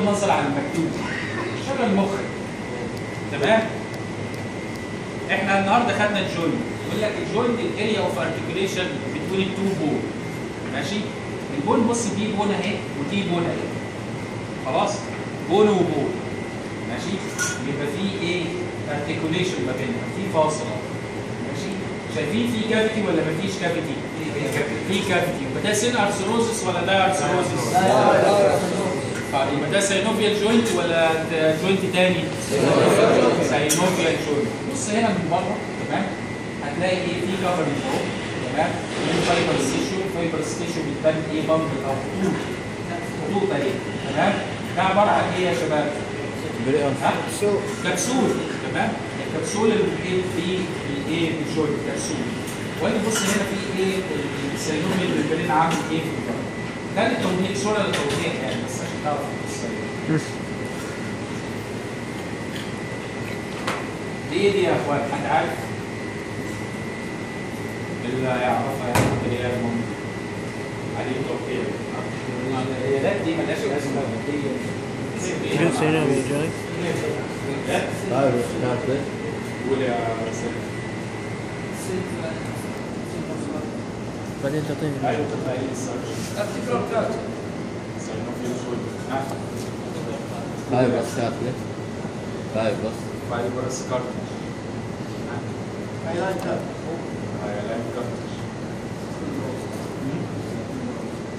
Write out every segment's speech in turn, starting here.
النظر عن المكتوب. شغل مخك. تمام؟ احنا النهارده خدنا الجوينت، يقول لك الجوينت الاريا اوف ارتكيوليشن بتوين التو بون. ماشي؟ البون بص دي بون اهي ودي بون اهي. خلاص؟ بون وبون. ماشي؟ يبقى في ايه؟ ارتكيوليشن ما بينهم، في فاصله. ماشي؟ شايفين في كافيتي ولا مفيش كافيتي؟ في كافيتي. يبقى ده سين ارثروزس ولا ده ارثروزس؟ يبقى ده ساينوفيال جوينت ولا جوينت تاني؟ ساينوفيال جوينت. بص هنا من بره تمام؟ هتلاقي ايه؟ في كفر من فوق تمام؟ من فايبر ستيشن، فايبر ستيشن بتبان ايه؟ بامب او خطوط. خطوط اهي تمام؟ ده عباره عن ايه يا شباب؟ كبسول. تمام؟ الكبسول اللي بتحيط فيه الايه؟ الجوينت كبسول. وادي بص هنا في ايه؟ الساينوفيال اللي بين عامل ايه في الجوينت. ده للتوضيح، صوره للتوضيح يعني بس عشان تعرف القصه دي. دي يا اخوان حد عارف؟ اللي يعرفها ياخد اللي هي المهم عليه توقيع. العيادات دي مالهاش لازمه. قول يا سيدي. بعدين تعطيني. ايوه تطلعي السيرش. فايبرس كاتلت. فايبرس. فايبرس كارتج. هايلايت كارتج.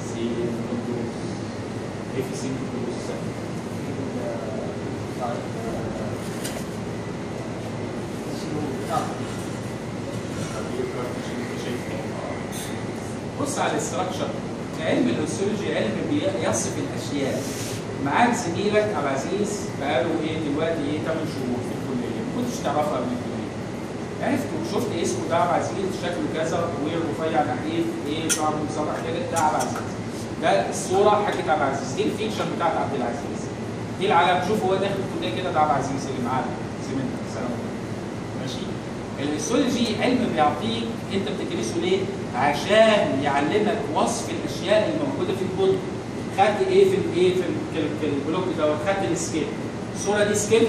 سي كنتروز. اف سي كنتروز. بص على الاستراكشر. علم الهيستولوجي علم بيصف الاشياء. معاك زميلك عبد العزيز بقاله ايه دلوقتي ايه 8 شهور في الكليه، ما كنتش تعرفها قبل الكليه. عرفت وشفت اسمه ده عبد العزيز، شكله كذا، طويل رفيع نحيف، ايه شعره مسرح كده، ده عبد العزيز. ده الصوره حكت عبد العزيز، دي الفيكشن بتاعت عبد العزيز. دي العلم، شوف هو داخل الكليه كده، ده عبد العزيز اللي معانا زميلنا في السنه. ماشي؟ الهيستولوجي علم بيعطيك انت بتدرسه ليه؟ عشان يعلمك وصف الاشياء اللي موجوده في الكتب. خدت ايه في الايه في البلوك ده؟ خدت السكيل. الصوره دي سكيل؟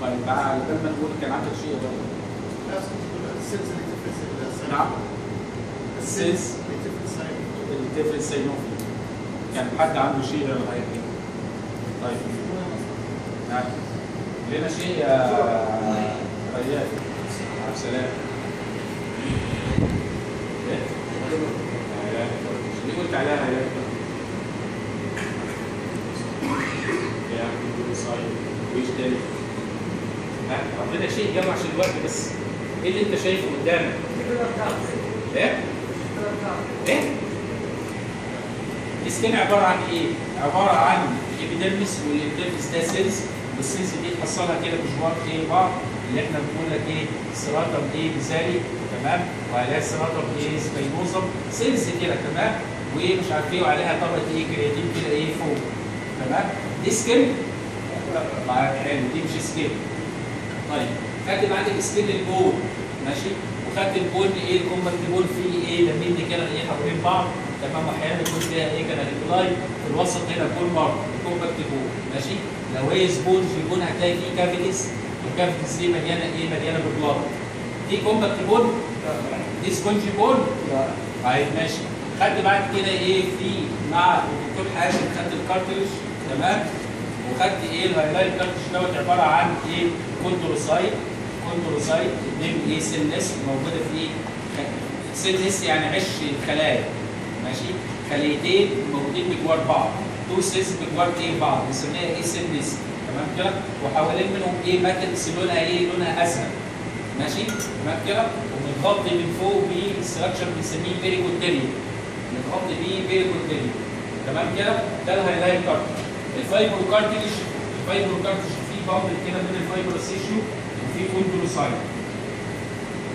طيب تعالى قبل ما نقول كان عندك شيء ده. نعم. السيلز اللي تفرق ساينوفي. كان حد عنده شيء ده لغايه ايه؟ طيب. نعم. لنا شيء يا ريان. مع السلامه. ليه قلت عليها هيئات؟ وايش تاني؟ عندنا شيء جمع عشان الوقت بس. ايه اللي انت شايفه قدامك؟ ايه؟ ايه؟ السكين عباره عن ايه؟ عباره عن ايبيديرمس، والابيديرمس ده سيلز، والسيلز دي تحصلها كده بجوار ايه بعض اللي احنا بنقول لك ايه؟ سيراتم ايه مثالي تمام؟ وعليها سيراتم ايه سبينوزم، سيلز كده تمام؟ ومش عارف ايه وعليها طبقه ايه كرياتين كده ايه فوق تمام؟ دي سكين حلو، دي مش سكين. طيب خدت عندك سكين البون ماشي؟ وخدت البون ايه الكومباكت بون فيه ايه لمين كده ايه حوالين بعض تمام؟ واحيانا يكون فيها ايه كده ريجولاي في الوسط هنا بون مارك الكومباكت بون ماشي؟ لو هي سبونج البون هتلاقي فيه كافيتيز، والكافيتيز دي مليانه ايه؟ مليانه ببلاط. دي كومباكت بون؟ دي سبونج بون؟ لا. طيب ماشي. خدت بعد كده ايه في مع الدكتور حازم خدت الكارتريج تمام؟ وخدت ايه الهايلايت كارتريج دوت عباره عن ايه؟ كونتروسايت. كونتروسايت اتنين ايه سيلس موجوده في ايه؟ سيلس يعني عش الخلايا ماشي؟ خليتين موجودين بجوار بعض، تو سيلز بجوار ايه بعض بنسميها ايه سيلس تمام كده؟ وحوالين منهم ايه ماتريكس لونها ايه؟ لونها ازرق ماشي؟ تمام كده؟ ومتغطي من فوق بالستراكشر بنسميه بيريكوتيريوم. متغطي بيه بيريكوتيريوم تمام كده؟ ده الهايلايت كارتريج. الفايبرو كارتريج، الفايبرو كارتريج فيه بامبل كده بين الفايبرو سيشيو وفيه كوندروسايت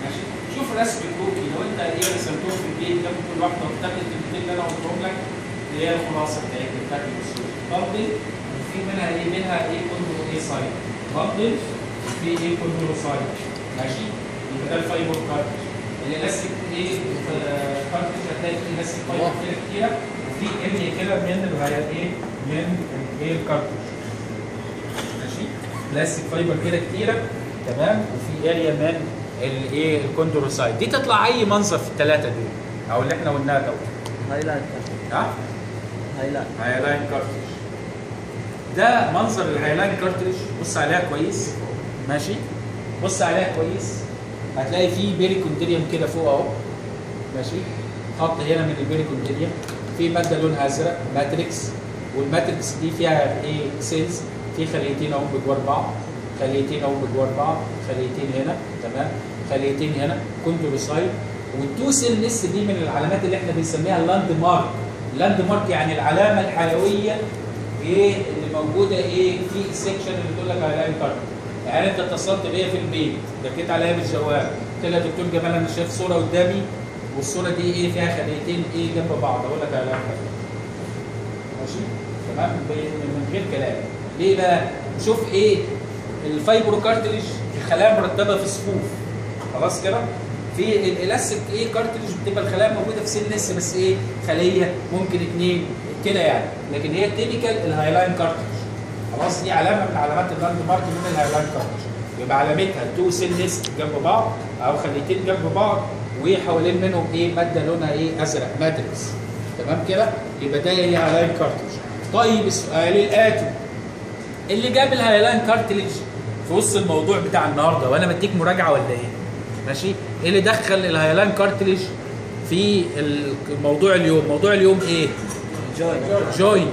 ماشي؟ شوف رسم الكروكي لو انت ايه رسمتهم في البيت ده كل واحده وكتبت الكلمتين اللي انا قلتهم لك اللي هي الخلاصه بتاعتها بتاعت الرسوم. بامبل وفي منها ايه؟ منها ايه كوندرو ايه سايت. بامبل وفي ايه كوندروسايت ماشي؟ يبقى ده الفايبرو كارتريج. الالاستيك ايه كارتريج هتلاقي فيه الاستيك فايبر كده كتيره وفي اريا كده من ايه؟ من الايه الكارتج. ماشي؟ بلاستيك فايبر كده كتيره تمام، وفي اريا من الايه الكوندروسايت. دي تطلع اي منظر في الثلاثه دول او اللي احنا قلناها دوت. هايلايت ها؟ هايلايت هايلاين كارتريج. ده منظر الهايلاين كارتريج. بص عليها كويس. ماشي؟ بص عليها كويس. هتلاقي فيه بيريكوندريوم كده فوق اهو. ماشي؟ خط هنا من البيريكوندريوم. في ماده لونها ازرق ماتريكس، والماتريكس دي فيها ايه؟ سيلز. في خليتين اهو بجوار بعض، خليتين اهو بجوار بعض، خليتين هنا تمام، خليتين هنا كوندروسايت. والتو سيل ليست دي من العلامات اللي احنا بنسميها اللاند مارك. اللاند مارك يعني العلامه الحيويه ايه اللي موجوده ايه في السكشن اللي بتقول لك على كارت. يعني انت اتصلت بيا في البيت، دقيت عليا بالجوال، قلت لها يا دكتور جمال انا شايف صوره قدامي والصوره دي ايه فيها خليتين ايه جنب بعض، اقول لك على كارت. ماشي؟ تمام؟ من غير كلام. ليه بقى؟ شوف ايه الفايبرو كارتليج الخلايا مرتبه في صفوف. خلاص كده؟ في الالاستيك ايه كارتليج بتبقى الخلايا موجوده في سيل لسه بس ايه خليه ممكن اثنين كده يعني، لكن هي التيبيكال الهايلاين كارتليج. خلاص دي علامه من علامات اللاند مارك من الهايلاين كارتليج. يبقى علامتها تو سيل ليست جنب بعض او خليتين جنب بعض وحوالين منهم ايه ماده لونها ايه ازرق ماتريكس. تمام كده؟ يبقى ده هي هايلاين كارتليج. طيب السؤال الاتي، اللي جاب الهايلاين كارتليج في وسط الموضوع بتاع النهارده وانا بديك مراجعه ولا ايه؟ ماشي؟ ايه اللي دخل الهايلاين كارتليج في الموضوع اليوم؟ موضوع اليوم ايه؟ جوينت.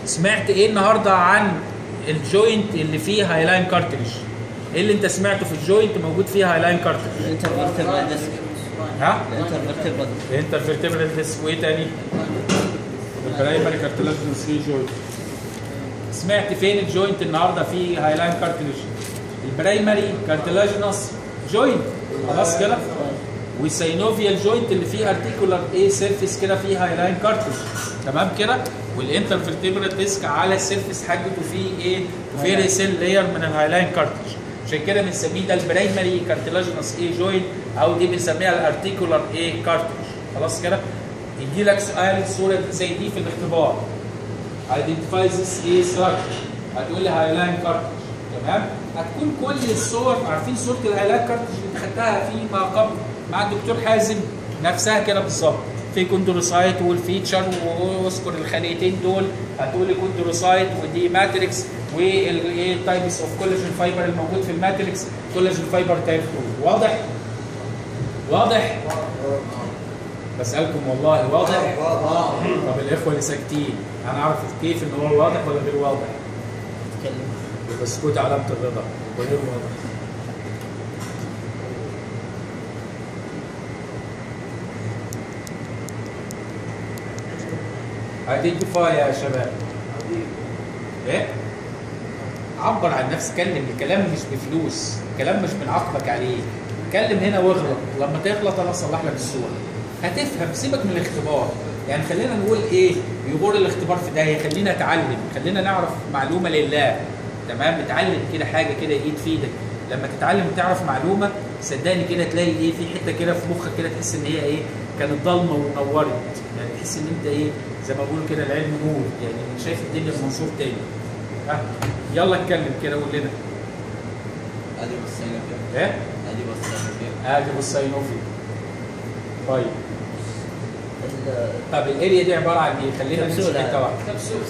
سمعت ايه النهارده عن الجوينت اللي فيه هايلاين كارتليج؟ ايه اللي انت سمعته في الجوينت موجود فيه هايلاين كارتليج؟ الانترفيرتبرال ديسك. ها؟ الانترفيرتبرال ديسك وايه تاني؟ البرايمري كارتلاجينس فيه جوينت. سمعت فين الجوينت النهارده فيه هايلاين كارتليج؟ البرايمري كارتلاجينس جوينت. خلاص كده؟ والسينوفيال جوينت اللي فيه ارتيكولار ايه سيرفيس كده فيه هايلاين كارتليج. تمام كده؟ والانترفيرتبرال ديسك على السيرفيس حاجته فيه ايه؟ فيري سيل لاير من الهايلاين كارتليج. عشان كده بنسميه ده البرايمري كارتلاجينس ايه جوينت او دي بنسميها الارتيكولار ايه كارتليج. خلاص كده؟ يجي لك سؤال صوره زي دي في الاختبار. identify this ايه structure. هتقول لي هايلاين كارتليج. تمام؟ هتكون كل الصور عارفين صوره الهايلاين كارتليج اللي خدتها فيما قبل مع الدكتور حازم نفسها كده بالظبط. في كوندروسايت والفيتشر واذكر الخليتين دول، هتقول لي كوندروسايت ودي ماتريكس والايه تايبس اوف كولاجين فايبر الموجود في الماتريكس كولاجين فايبر تايب 2. واضح؟ واضح؟ بسألكم والله واضح؟ طب الاخوه اللي ساكتين هنعرف كيف ان هو واضح ولا غير واضح؟ اتكلم. السكوت علامه الرضا وغير واضح. ايدنتيفاي يا شباب. ايه؟ عبر عن نفسك، كلم. الكلام مش بفلوس، الكلام مش بنعاقبك عليه. اتكلم هنا واغلط، لما تغلط انا اصلح لك الصوره. هتفهم، سيبك من الاختبار. يعني خلينا نقول ايه؟ يغور الاختبار في داهيه، خلينا نتعلم، خلينا نعرف معلومه لله. تمام؟ نتعلم كده حاجه كده ايه تفيدك. لما تتعلم وتعرف معلومه صدقني كده تلاقي ايه في حته كده في مخك كده تحس ان هي ايه كانت ضلمه ونورت. يعني تحس ان انت ايه زي ما بقولوا كده العلم نور، يعني شايف الدنيا بمنظور تاني. ها يلا اتكلم كده قول لنا. ادي بالسينوفيا. ايه؟ ادي بالسينوفيا. ادي بالسينوفيا. طيب. طب الاريا دي عباره عن ايه؟ خلينا نمسك حته واحده. كبسول.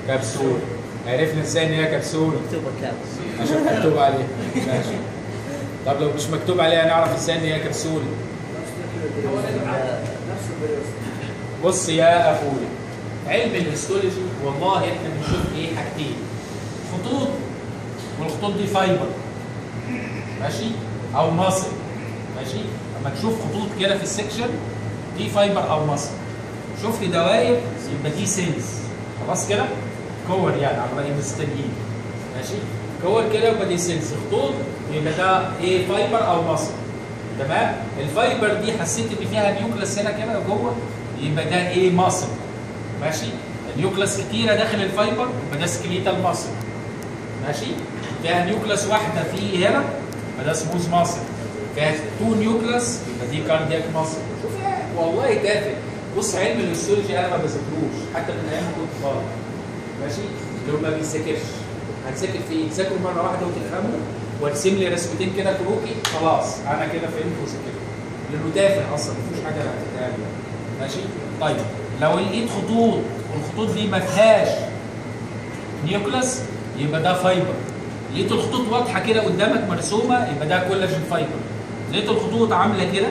كبسول. عرفنا ازاي ان هي كبسول؟ مكتوبه كابس. عشان مكتوب عليها. ماشي. طب لو مش مكتوب عليها نعرف ازاي ان هي كبسول؟ بص يا اخويا، علم الهيستولوجي والله احنا بنشوف ايه حاجتين، خطوط، والخطوط دي فايبر ماشي او مصل ماشي. لما تشوف خطوط كده في السكشن دي فايبر او مصل، شوف لي دوائر يبقى دي سيلز. خلاص كده؟ كور يعني على راي المستنيين ماشي، كور كده يبقى دي سيلز، خطوط يبقى ده ايه فايبر او مصل. تمام؟ الفايبر دي حسيت ان فيها نيوكلس هنا كده جوه يبقى ده ايه مصل ماشي. النيوكلس كتيره داخل الفايبر يبقى ده سكليتال مصل ماشي. فيها نيوكلس واحده في هنا يبقى ده سموث مصل. فيها 2 نيوكلس يبقى دي كاردياك مصل. شوف والله تافه بص علم الهيستولوجي انا ما بذاكروش حتى من ايام ما كنت طالب. ماشي؟ لو ما بيذاكرش هتذاكر في ايه؟ تذاكره مره واحده وتفهمه وارسم لي رسمتين كده كروكي خلاص انا كده فهمت وذاكرت. لانه تافه اصلا مفيش حاجه هتتقال. ماشي؟ طيب لو لقيت خطوط والخطوط دي ما فيهاش نيوكلاس يبقى ده فايبر. لقيت الخطوط واضحه كده قدامك مرسومه يبقى ده كولاجين فايبر. لقيت الخطوط عامله كده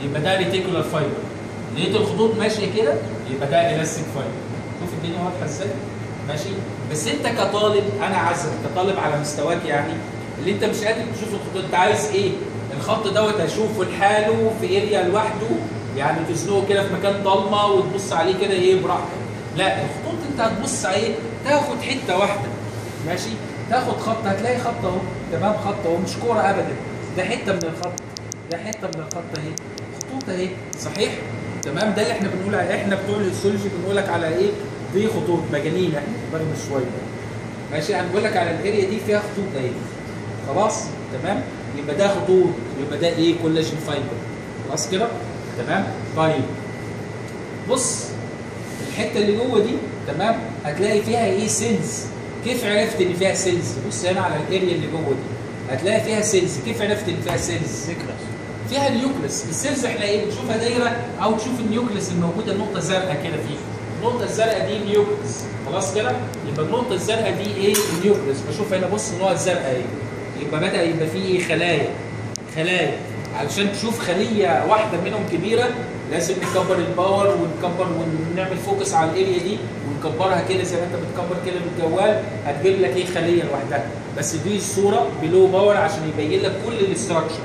يبقى ده ريتيكولار فايبر. لقيت الخطوط ماشيه كده يبقى ده الاستيك فايبر. شوف الدنيا واضحه ازاي؟ ماشي؟ بس انت كطالب انا عايزك كطالب على مستواك يعني اللي انت مش قادر تشوف الخطوط انت عايز ايه؟ الخط دوت هشوفه لحاله في اريا لوحده يعني تزنقه كده في مكان ضلمه وتبص عليه كده ايه براحتك. لا الخطوط انت هتبص عليه تاخد حته واحده. ماشي؟ تاخد خط هتلاقي خط اهو تمام خط اهو مش كوره ابدا ده حته من الخط ده حته من الخط اهي خطوط اهي صحيح؟ تمام ده اللي احنا بنقول عليه احنا بتوع الهيستولوجي بنقول لك على ايه؟ دي خطوط مجانين احنا دماغنا شويه. ماشي؟ هنقول لك على الاريا دي فيها خطوط اهي. خلاص؟ تمام؟ يبقى ده خطوط يبقى ده ايه؟ كولاجين فايبر. خلاص كده؟ تمام؟ طيب بص الحته اللي جوه دي تمام؟ هتلاقي فيها ايه؟ سيلز. كيف عرفت ان فيها سيلز؟ بص هنا على الاريا اللي جوه دي هتلاقي فيها سيلز. كيف عرفت ان فيها سيلز؟ فيها النيوكليس. السيلز احنا ايه بنشوفها دايره او تشوف النيوكليس الموجوده النقطه زرقاء كده فيها. النقطه الزرقاء دي النيوكليس. خلاص كده؟ يبقى النقطه الزرقاء دي ايه؟ النيوكليس. بشوف هنا بص النقطه الزرقاء ايه؟ يبقى بدا يبقى فيه ايه؟ خلايا. علشان تشوف خليه واحده منهم كبيره لازم نكبر الباور ونكبر ونعمل فوكس على الاريا دي ونكبرها كده زي ما انت بتكبر كده بالجوال هتجيب لك ايه؟ خليه لوحدها. بس دي الصوره بلو باور عشان يبين لك كل الاستراكشر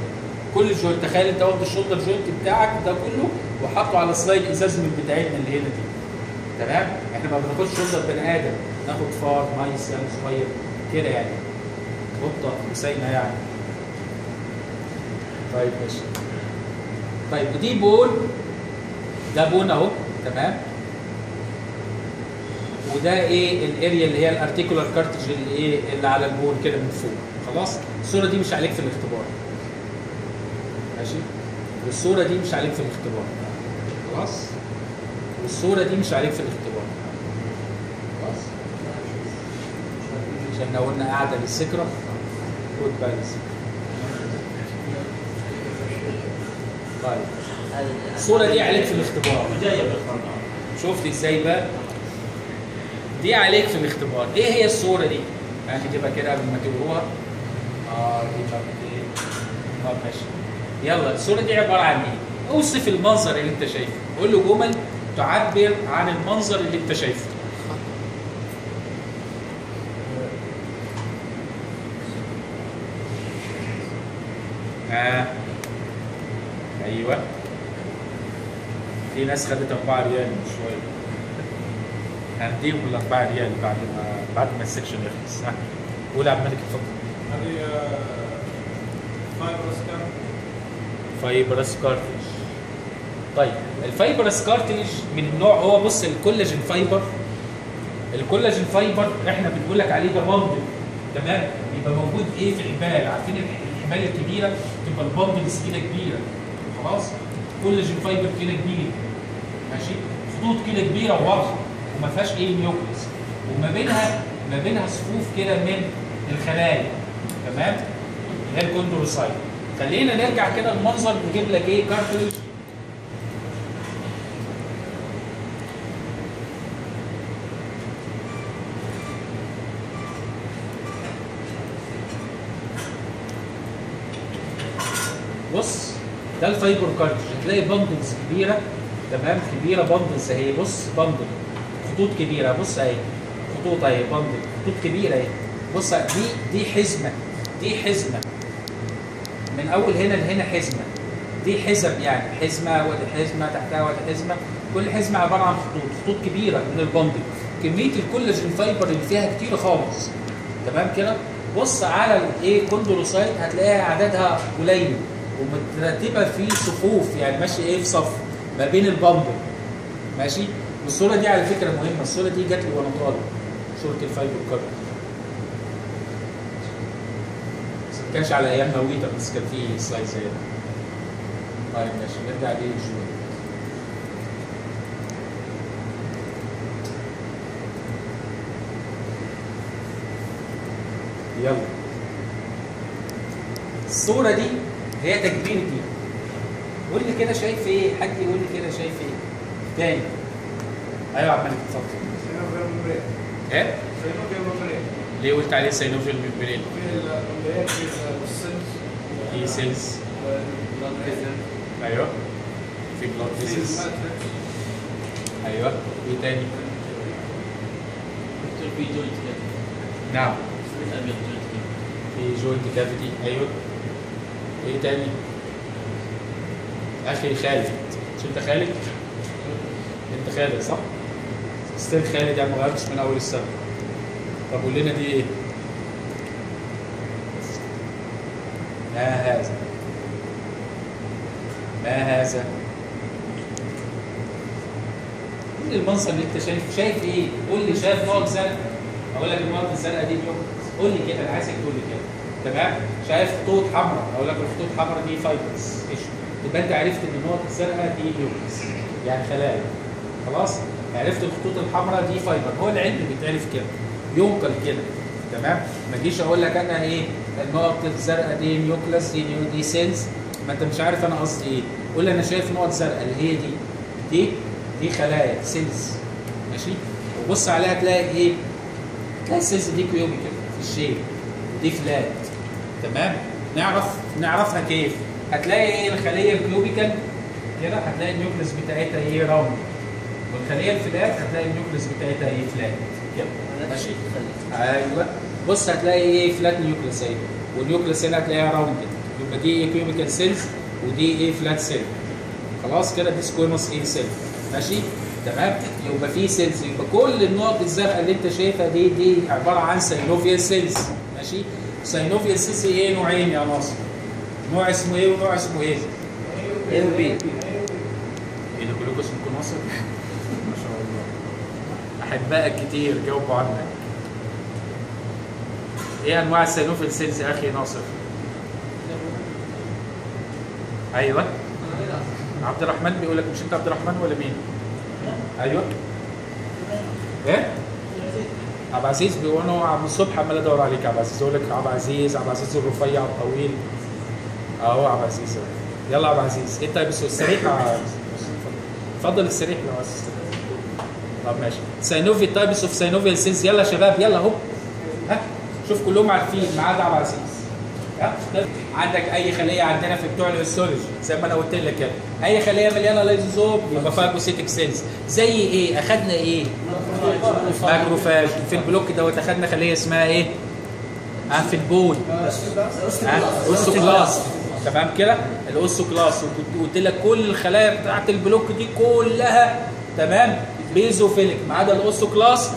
كل الجوينت. تخيل انت واخد الشولدر جوينت بتاعك ده كله وحطه على سلايد ازاز من بتاعتنا اللي هنا دي. تمام؟ احنا ما بناخدش شولدر بني ادم ناخد فار مايس يعني صغير كده يعني قطه مسينه يعني. طيب ماشي. طيب ودي بون ده بون اهو تمام؟ وده ايه؟ الاريا اللي هي الارتيكولار كارتج اللي ايه؟ اللي على البون كده من فوق. خلاص؟ الصوره دي مش عليك في الاختبار. ماشي؟ والصوره دي مش عليك في الاختبار. خلاص؟ والصوره دي مش عليك في الاختبار. خلاص؟ عشان لو قلنا قاعده للذكرى خد بقى للذكرى. طيب الصوره دي عليك في الاختبار. شفت ازاي بقى؟ دي عليك في الاختبار. ايه هي الصوره دي؟ هنكتبها كده قبل ما تقروها. دي طب ايه؟ طب ماشي. يلا الصوره دي عباره عن ايه؟ اوصف المنظر اللي انت شايفه. قول له جمل تعبر عن المنظر اللي انت شايفه. ايوه في ناس خدت 4 ريال من شويه هنديهم ال 4 ريال بعد ما السكشن يخلص. قول يا عبد الملك اتفضل. هذه فايبرس كارتليج. طيب الفايبرس كارتليج من النوع هو بص الكولاجين فايبر. الكولاجين فايبر احنا بنقول لك عليه ده بندل تمام؟ يبقى موجود ايه في الحبال؟ عارفين الحبال الكبيره تبقى البندلز كده كبيره. خلاص؟ كولاجين فايبر كده كبير. ماشي؟ خطوط كده كبيره وواضحه وما فيهاش ايه نيوكليس وما بينها صفوف كده من الخلايا. تمام؟ اللي هي الكوندروسايت. خلينا نرجع كده المنظر نجيب لك ايه؟ كارتليج. بص ده الفايبر كارتليج. هتلاقي بندلز كبيره تمام؟ كبيره بندلز اهي. بص بندل خطوط كبيره. بص اهي خطوط اهي بندل خطوط كبيره اهي. بص دي حزمه. دي حزمه من اول هنا لهنا حزمه. دي حزم يعني حزمه ودي حزمه تحتها ودي حزمه. كل حزمه عباره عن خطوط كبيره من البندل. كميه الكولاجين فايبر اللي فيها كتير خالص. تمام كده؟ بص على الايه كوندروسايت هتلاقيها عددها قليل ومترتبه في صفوف يعني ماشي ايه في صف ما بين البندل. ماشي؟ والصوره دي على فكره مهمه. الصوره دي جات لي وانا طالب صوره الفايبر كارتليج. ما كانش على ايام نويتا بس كان في سلايد زي ده. طيب ماشي نرجع ليه شويه. يلا الصورة دي هي تكبير دي. قول لي كده شايف ايه؟ حد يقول لي كده شايف ايه؟ تاني. ايوه يا عم مالك اتفضل. ايه؟ ليه قلت عليه سينوفيال ميمبرين؟ في سيلز. ايوه. في بلاد فيسلز. ايوه. ايه تاني؟ في جوينت نعم. كده. في جوينت كافيتي. ايوه. ايه تاني؟ اخي خالد. مش انت خالد؟ انت خالد صح؟ ستيل خالد يعني ما غيرتش من اول السنه. طب قول لنا دي ايه؟ ما هذا؟ ما هذا؟ قول لي المنظر اللي انت شايف ايه؟ قول لي شايف نقط زرقاء؟ اقول لك النقط الزرقاء دي اليوم. قول لي كده، انا عايزك تقول لي كده. تمام؟ شايف خطوط حمراء؟ اقول لك الخطوط الحمراء دي فايبرز. يبقى انت عرفت ان النقط الزرقاء دي نيوكليس يعني خلايا. خلاص؟ عرفت الخطوط الحمراء دي فايبر. هو العلم بيتعرف كده، ينقل كده. تمام؟ ما اجيش اقول لك انا ايه النقط الزرقاء دي نيوكليس دي سيلز، ما انت مش عارف انا قصدي ايه. قول لي انا شايف نقط زرقاء اللي هي دي خلايا سيلز. ماشي؟ وبص عليها تلاقي ايه؟ تلاقي السيلز دي كيوبيكال في الشيب ودي فلات. تمام؟ نعرفها كيف؟ هتلاقي ايه الخليه الكيوبيكال كده، هتلاقي النيوكليس بتاعتها ايه راوند، والخليه الفلات هتلاقي النيوكليس بتاعتها ايه فلات كده. ماشي؟ ايوه. بص هتلاقي ايه فلات نيوكليس اهي، والنيوكليس هنا هتلاقيها راوند كده. يبقى دي ايه كيوبيكال سيلز ودي ايه فلات سيل. خلاص كده دي سكويموس ايه سيل. ماشي؟ تمام؟ يبقى في سيلز. يبقى كل النقط الزرقاء اللي انت شايفها دي عباره عن ساينوفيال سيلز. ماشي؟ ساينوفيال سيلز ايه نوعين يا ناصر؟ نوع اسمه ايه ونوع اسمه ايه؟ ايه وبي. ايه ده كلكم اسمكم ناصر؟ ما شاء الله. احبائك كتير جاوبوا عنك. ايه انواع الساينوفيال سيلز يا اخي ناصر؟ ايوه. عبد الرحمن بيقول لك. مش انت عبد الرحمن ولا مين؟ ايوه. ايه؟ عبد العزيز بيقول انا من الصبح عمال ادور عليك يا عبد العزيز. اقول لك عبد العزيز الرفيع الطويل. اهو عبد العزيز. يلا عبد العزيز. ايه طيب السريح يا عبد العزيز؟ اتفضل السريح لو عايز. طب ماشي. ساينوفيال تايبس اوف ساينوفيال سيلز. يلا يا شباب يلا اهو. ها شوف كلهم عارفين ما عدا عبد العزيز. عندك اي خليه عندنا في بتوع الهيستولوجي زي ما انا قلت لك كده، اي خليه مليانه لايزوزوم يبقى فاجوسيتك سيلز. زي ايه؟ اخذنا ايه؟ ماكروفاج. في البلوك دوت اخذنا خليه اسمها ايه؟ في البول اوستوكلاست. تمام كده؟ الاوستوكلاست. وقلت لك كل الخلايا بتاعت البلوك دي كلها تمام بيزوفيليك ما عدا الاوستوكلاست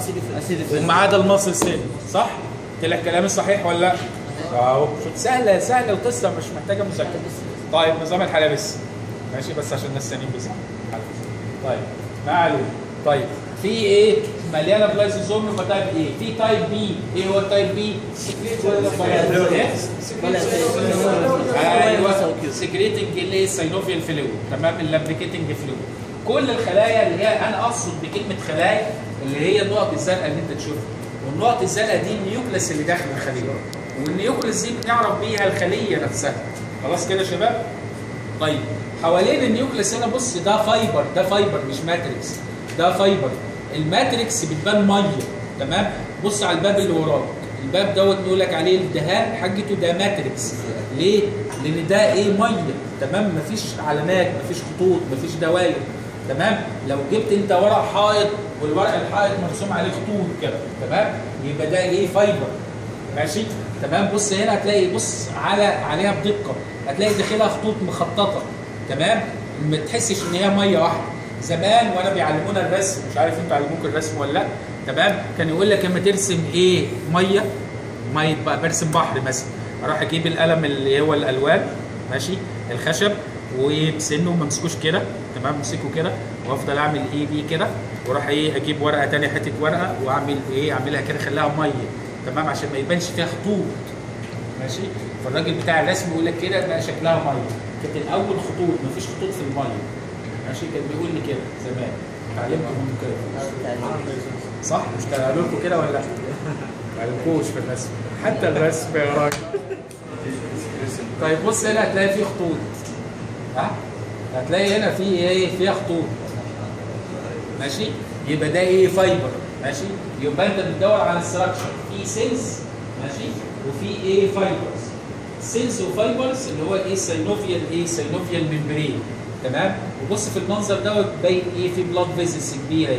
وما عدا المصل سيل. صح؟ قلت لك كلامي صحيح ولا لا؟ اهو شوف سهله القصه مش محتاجه مذاكره. طيب نظام الحلبس ماشي بس عشان الناس الثانيين بيسمعوا. طيب معلوم. طيب في ايه مليانه بلايزوزوم يبقى تايب ايه؟ في تايب بي. ايه هو التايب بي؟ ايوه سكريتنج اللي هي ساينوفيال فلويد. تمام اللابريكيتنج فلويد. كل الخلايا اللي هي انا اقصد بكلمه خلايا اللي هي النقط الزرقاء اللي انت تشوفها، والنقط الزرقاء دي النيوكليس اللي داخل الخليه، والنيوكليس دي بنعرف بيها الخليه نفسها. خلاص كده يا شباب؟ طيب حوالين النيوكليس هنا بص ده فايبر مش ماتريكس. ده فايبر. الماتريكس بتبان ميه. تمام؟ بص على الباب اللي وراك، الباب دوت نقول لك عليه الدهان حاجته ده ماتريكس. ليه؟ لان ده ايه ميه. تمام؟ مفيش علامات، مفيش خطوط، مفيش دوائر. تمام؟ لو جبت انت ورق حائط والورق الحائط مرسوم عليه خطوط كده، تمام؟ يبقى ده ايه فايبر. ماشي؟ تمام؟ بص هنا هتلاقي بص عليها بدقه، هتلاقي داخلها خطوط مخططه. تمام؟ ما تحسش ان هي ميه واحده. زمان وانا بيعلمونا الرسم، مش عارف انتوا علموكم الرسم ولا لا، تمام؟ كان يقول لك اما ترسم ايه ميه بقى برسم بحر مثلا، اروح اجيب القلم اللي هو الالوان ماشي الخشب وبسنه ما امسكوش كده، تمام؟ امسكه كده وافضل اعمل ايه بيه كده، واروح ايه اجيب ورقه ثانيه حته ورقه واعمل ايه اعملها كده اخليها ميه، تمام؟ عشان ما يبانش فيها خطوط. ماشي؟ فالراجل بتاع الرسم يقول لك كده بقى شكلها ميه. كانت الاول خطوط مفيش خطوط في الميه. ماشي؟ كان بيقول لي كده زمان. اتعلمتوا منه كده صح؟ مش قالوا لكم كده ولا لا؟ مالكوش في الرسم، حتى الرسم يا راجل. طيب بص هنا هتلاقي فيه خطوط. ها؟ هتلاقي هنا فيه ايه؟ فيها خطوط. ماشي؟ يبقى ده ايه؟ فايبر. ماشي؟ يبقى انت بتدور على الستراكشر في سيلز ماشي؟ وفي ايه؟ فايبرز. سيلز وفايبرز اللي هو ايه؟ ساينوفيال ممبرين. تمام؟ وبص في المنظر دوت باين ايه؟ في بلاد فيزلز كبيره اهي.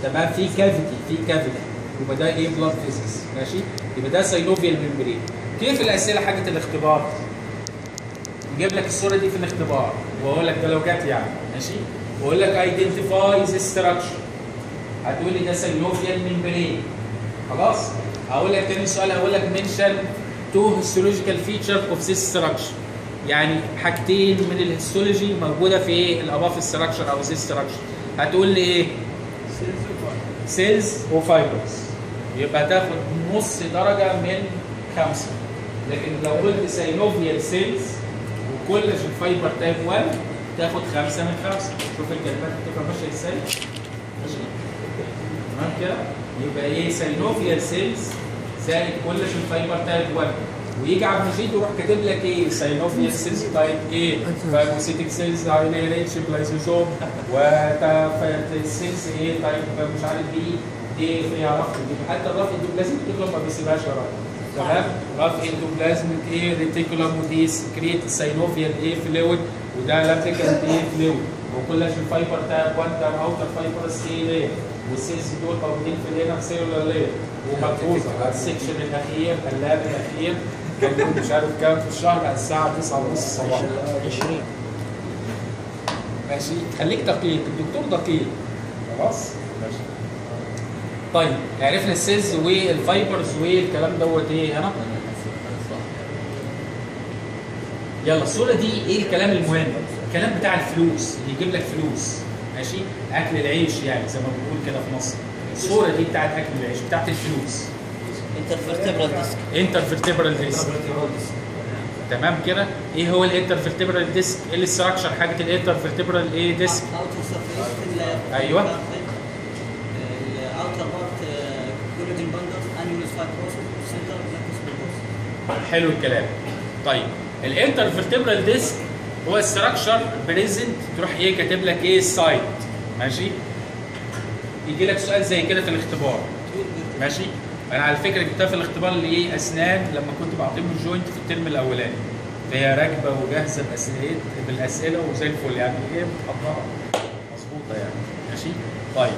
تمام؟ في كافيتي. يبقى ده ايه؟ بلاد فيزلز. ماشي؟ يبقى ده ساينوفيال ممبرين. كيف الاسئله حاجه الاختبار؟ يجيب لك الصوره دي في الاختبار واقول لك ده لو جت يعني ماشي؟ واقول لك ايدنتيفاي ذا ستراكشر. هتقول لي ده ساينوفيال ممبرين. خلاص؟ هقول لك تاني سؤال، هقول لك منشن تو هيستولوجيكال فيتشر اوف ذيس ستراكشر. يعني حاجتين من الهيستولوجي موجوده في ايه؟ الاباف ستراكشر او ذيس ستراكشر. هتقول لي ايه؟ سيلز وفايبرز. يبقى تاخد نص درجه من 5. لكن لو قلت ساينوفيال سيلز وكولاجين فايبر تايب 1 تاخد 5 من 5. شوف الكلمات بتبقى ماشيه ازاي؟ ماشي؟ تمام كده؟ يبقى ايه؟ ساينوفيال سيلز زائد كولاجين فايبر تايب 1. ويجي عبد المجيد يروح كاتب لك ايه؟ ساينوفيال سيلز تايب ايه؟ فاجوسيتيك سيلز هايلي ريتش بلايزوزوم وسيلز ايه؟ تايب مش عارف بي دي فيها رفض. حتى الرفض الدوبلازم تطلب ما بيسيبهاش يا راجل. تمام؟ رفع اندوبلازم ايه؟ ريتيكولم ودي سكريت الساينوفيال ايه؟ فلويد وده لابريكانت ايه؟ فلويد وكولاجين فايبر تايب 1 ده اوتر فايبرس ايه؟ ليه؟ والسيلز دول موجودين في الانر سيلولار لير وملحوظه على السكشن الاخير اللاب الاخير كان مش عارف كام في الشهر على الساعه 9:30 الصباح. 20. ماشي؟ خليك دقيق، الدكتور دقيق. خلاص؟ ماشي. طيب عرفنا السيلز والفايبرز والكلام دوت ايه هنا؟ يلا الصوره دي ايه الكلام المهم؟ الكلام بتاع الفلوس، اللي يجيب لك فلوس. ماشي؟ اكل العيش يعني زي ما بنقول كده في مصر. الصوره دي بتاعت اكل العيش، بتاعت الفلوس. انترفيرتبرال ديسك. انترفيرتبرال ديسك. تمام كده؟ ايه هو الانترفيرتبرال ديسك؟ ايه الاستراكشر حاجه الانترفيرتبرال ايه ديسك؟ اوتر سيرفيس. ايوه. الاوتر بارت كولاجين باندلز انيولس فايبروسس سنتر نيكوس. حلو الكلام. طيب الانترفيرتبرال ديسك هو استراكشر بريزنت تروح ايه كاتب لك ايه؟ السايت. ماشي؟ يجي لك سؤال زي كده في الاختبار. ماشي؟ انا على فكره جبتها في الاختبار اللي ايه؟ اسنان لما كنت بعطيهم الجوينت في الترم الاولاني. فهي راكبه وجاهزه بالاسئله وزي الفل يعني ايه؟ متحضره مظبوطه يعني. ماشي؟ طيب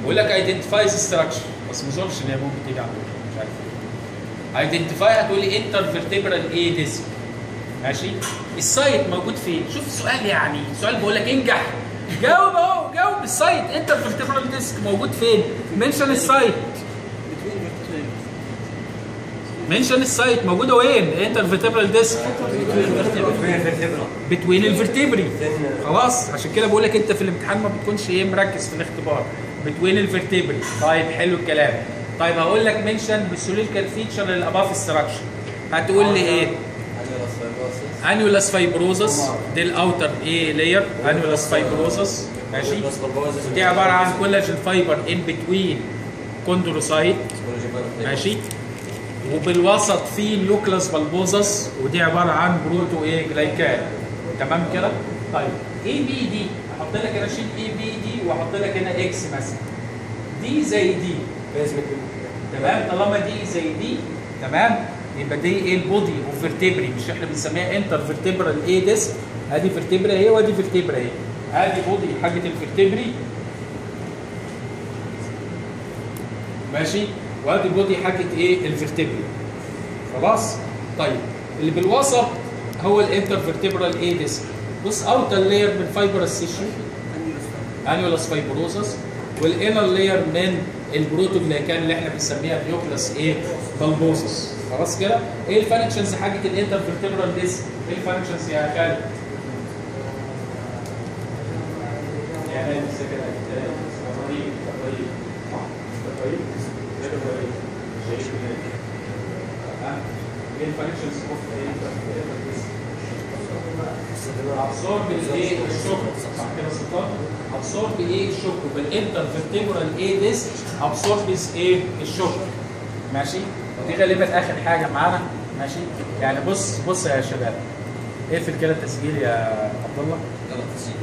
بقول لك ايدنتيفاي ستراكشر بس ما اظنش ان هي ممكن تيجي عندك مش عارف ايه. ايدنتيفاي هتقول لي انترفيرتبرال ايه ديسك. ماشي؟ السايت موجود فين؟ شوف السؤال يعني، السؤال بيقول لك انجح. جاوب اهو، جاوب. السايت انترفيرتبرال ديسك موجود فين؟ منشن السايت. منشن السايت موجوده وين؟ انترفيرتبرال ديسك بتوين الفرتبري. خلاص عشان كده بقول لك انت في الامتحان ما بتكونش ايه مركز في الاختبار. بتوين الفرتبري. طيب حلو الكلام. طيب هقول لك منشن بالسوليكال فيتشر للاباف ستراكشر. هتقول لي ايه؟ انيولاس فايبروزس. دي الاوتر ايه لاير انيولاس فايبروزس. ماشي؟ دي عباره عن كولاجين فايبر ان بتوين كوندروسايت. ماشي؟ وبالوسط في نيوكلاس بالبوزس ودي عباره عن بروتو ايه؟ جلايكان. تمام كده؟ طيب اي بي دي احط لك هنا شيت اي بي دي واحط لك هنا اكس مثلا. دي زي دي. تمام؟ طالما دي زي دي تمام؟ يبقى دي ايه؟ البودي اوف فيرتبري. مش احنا بنسميها انتر فيرتبرال ايه ديسك. ادي فيرتبرا اهي وادي فيرتبرا اهي. ادي بودي حاجه الفيرتبري. ماشي؟ وادي بودي حاجه ايه؟ الفيرتبري. خلاص؟ طيب اللي بالوسط هو الانتر فيرتبرال ايه ديسك. بص اوتر لاير من فايبرس تيشو انيولاس فايبروسس والانر لاير من البروتوجلايكان اللي احنا بنسميها نيوكلاس ايه؟ بالبوسس. خلاص كده؟ ايه الفانكشنز حاجه الانتر فيرتبرال ديسك؟ ايه الفانكشنز يا خالد؟ يعني لسه كده ايه الفانكشنز اوف ابسورب الايه؟ الشوك. صح كده سلطان؟ ابسورب ايه؟ الشوك. بالانتر فيرتبرال ايه ديسك ابسوربز ايه؟ الشوك. ماشي. ودي غالبا اخر حاجه معانا. ماشي. يعني بص يا شباب، اقفل كده التسجيل يا عبد الله. يلا تسجيل.